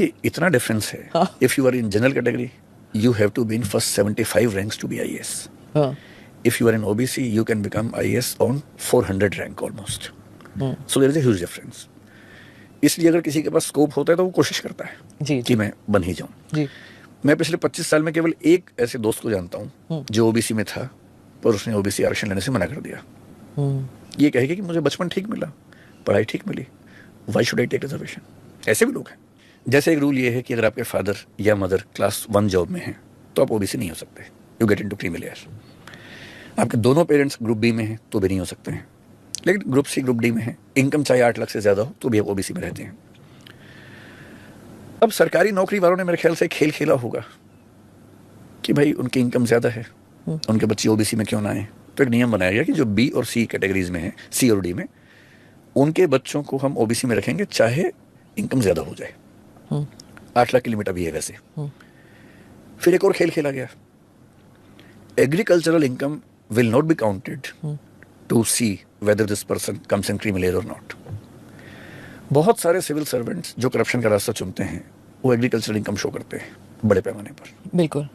ये इतना डिफरेंस है. If you are in general category you have to be in first 75 ranks to be IAS. If you are in OBC, you can become IAS on 400 rank almost. So there is a huge difference. इसलिए अगर किसी के पास scope होता है तो वो कोशिश करता है कि मैं बन ही जाऊं. मैं पिछले 25 साल में केवल एक ऐसे दोस्त को जानता हूं जो OBC में था पर उसने OBC आरक्षण लेने से मना कर दिया. ये कहेगा कि मुझे बचपन ठीक मिला, पढ़ाई ठीक मिली, why should I take reservation. ऐसे भी लोग हैं. जैसे एक रूल ये है कि अगर आपके फादर या मदर क्लास 1 जॉब में हैं तो आप OBC नहीं हो सकते. You get into creamy layer. आपके दोनों पेरेंट्स ग्रुप बी में हैं तो भी नहीं हो सकते हैं. लेकिन ग्रुप सी ग्रुप डी में है, इनकम चाहे 8 लाख से ज्यादा हो तो भी आप OBC में रहते हैं. अब सरकारी नौकरी वालों ने मेरे ख्याल से खेल खेला होगा कि भाई उनकी इनकम ज्यादा है, उनके बच्चे OBC में क्यों ना आए. तो एक नियम बनाया गया कि जो B और C कैटेगरीज में है, C और D में, उनके बच्चों को हम OBC में रखेंगे चाहे इनकम ज्यादा हो जाए. 8 लाख की लिमिट अभी है वैसे. फिर एक और खेल खेला गया. Agricultural income will not be counted to see whether this person comes in creamy layer और नॉट. बहुत सारे सिविल सर्वेंट्स जो करप्शन का रास्ता चुनते हैं वो एग्रीकल्चरल इनकम शो करते हैं बड़े पैमाने पर. बिल्कुल.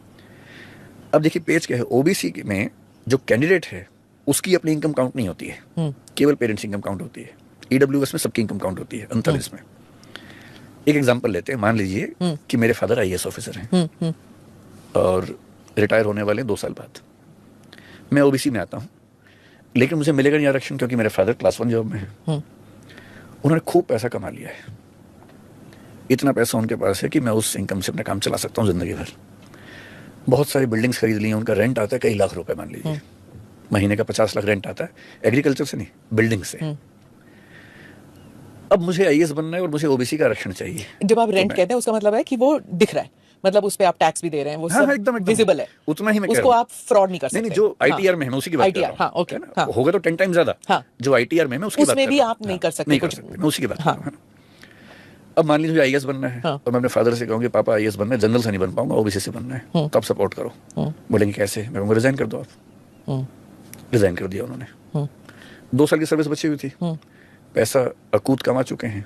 अब देखिए पेज क्या है. OBC में जो कैंडिडेट है उसकी अपनी इनकम काउंट नहीं होती है, केवल पेरेंट्स इनकम काउंट होती है. EWS में सबकी इनकम काउंट होती है 39 में. एक एग्जांपल लेते हैं. मान लीजिए कि मेरे फादर IAS ऑफिसर हैं और रिटायर होने वाले 2 साल बाद. मैं OBC में आता हूं लेकिन मुझे मिलेगा नहीं आरक्षण क्योंकि मेरे फादर क्लास 1 जॉब में है. उन्होंने खूब पैसा कमा लिया है. इतना पैसा उनके पास है कि मैं उस इनकम से अपना काम चला सकता हूं जिंदगी भर. बहुत सारी बिल्डिंग्स खरीद ली हैं. उनका रेंट आता है कई लाख रुपए. मान लीजिए महीने का 50 लाख रेंट आता है. एग्रीकल्चर से नहीं, बिल्डिंग से. अब मुझे IAS बनना है और मुझे OBC का आरक्षण चाहिए. जब आप रेंट कहते हैं उसका मतलब है कि वो दिख रहा है, मतलब उस पे आप टैक्स भी दे रहे हैं, वो सब एकदम विजिबल है. उतना ही मैं उसको आप फ्रॉड नहीं कर सकते. नहीं, जो ITR में है मैं उसी की बात कर रहा हूं. ओके, होगा तो 10 टाइम ज्यादा. जो ITR में मैं उसकी बात कर रहा हूं. उसमें भी आप नहीं कर सकते. मैं उसी की बात कर रहा हूं. अब मान लीजिए मुझे IAS बनना है और मैं अपने फादर से कहूंगा पापा IAS बनना है, जनरल से नहीं बन पाऊंगा, OBC से बनना है, तो आप सपोर्ट करो. बोलेंगे कैसे? मैं कहूंगा रिजाइन कर दो आप. रिजाइन कर दिया उन्होंने. 2 साल की सर्विस बची हुई थी, पैसा अकूत कमा चुके हैं.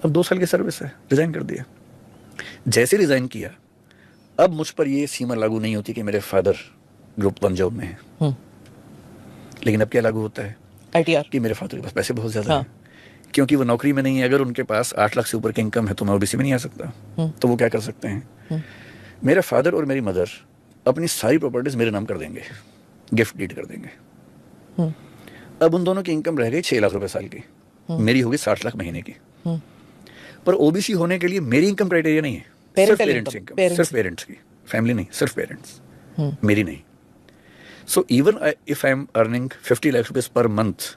अब 2 साल की सर्विस है, रिजाइन कर दिया. जैसे रिजाइन किया अब मुझ पर ये सीमा लागू नहीं होती कि मेरे फादर ग्रुप 1 जॉब में है. लेकिन अब क्या लागू होता है? ITR कि मेरे फादर के पास पैसे बहुत ज्यादा हैं, क्योंकि वो नौकरी में नहीं है. अगर उनके पास 8 लाख से ऊपर की इनकम है तो मैं OBC में नहीं आ सकता. तो वो क्या कर सकते हैं? मेरे फादर और मेरी मदर अपनी सारी प्रॉपर्टीज मेरे नाम कर देंगे, गिफ्ट डीड कर देंगे. अब उन दोनों की इनकम रह गई 6 लाख रुपए साल की, मेरी होगी 60 लाख महीने की. पर OBC होने के लिए मेरी इनकम क्राइटेरिया नहीं है, सिर्फ पेरेंट्स इनकम. सिर्फ पेरेंट्स की, फैमिली नहीं, सिर्फ पेरेंट्स, मेरी नहीं. So even if I am earning 50 lakh rupees per month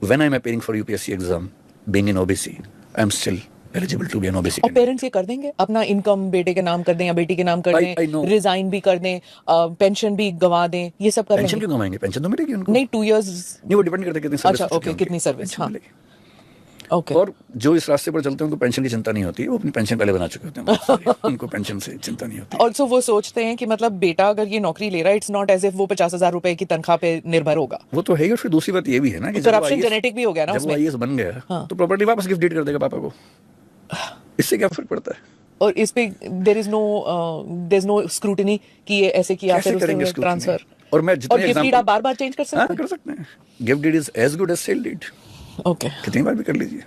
when I am appearing for UPSC exam being in OBC, I am still eligible to be an OBC. और parents ये कर देंगे, अपना इनकम बेटे के नाम कर दें या बेटी के नाम कर दें, रिजाइन भी कर दें, पेंशन भी गवा दें, ये सब कर लेंगे. पेंशन क्यों गवाएंगे? पेंशन तो मिलेगी उनको. नहीं, 2 इयर्स नहीं, वो डिपेंड करता है कितनी सर्विस. अच्छा, ओके, कितनी सर्विस. हाँ, ओके. और जो इस रास्ते पर चलते हैं उनको पेंशन की चिंता नहीं होती, वो अपनी पेंशन पहले बना चुके होते हैं. उनको पेंशन से चिंता नहीं होती. ऑल्सो वो सोचते हैं कि मतलब बेटा अगर ये नौकरी ले रहा है, इट्स नॉट एज इफ वो 50,000 रुपए की तनख्वाह पे निर्भर होगा. वो तो है ही. और फिर दूसरी बात ये भी है ना कि करप्शन जेनेटिक भी हो गया ना उसमें. जब IAS बन गया तो प्रॉपर्टी वापस गिफ्ट डीड कर देगा पापा को. इससे क्या फर्क पड़ता है? और इस पे देयर इज नो स्क्रूटिनी कि ये ऐसे किया फिर उससे ट्रांसफर. और मैं जितने गिफ्ट डीड आप बार-बार चेंज कर सकते हैं. कर सकते हैं. Gift deed is as good as sale deed. Okay, कितनी बार भी कर लीजिए.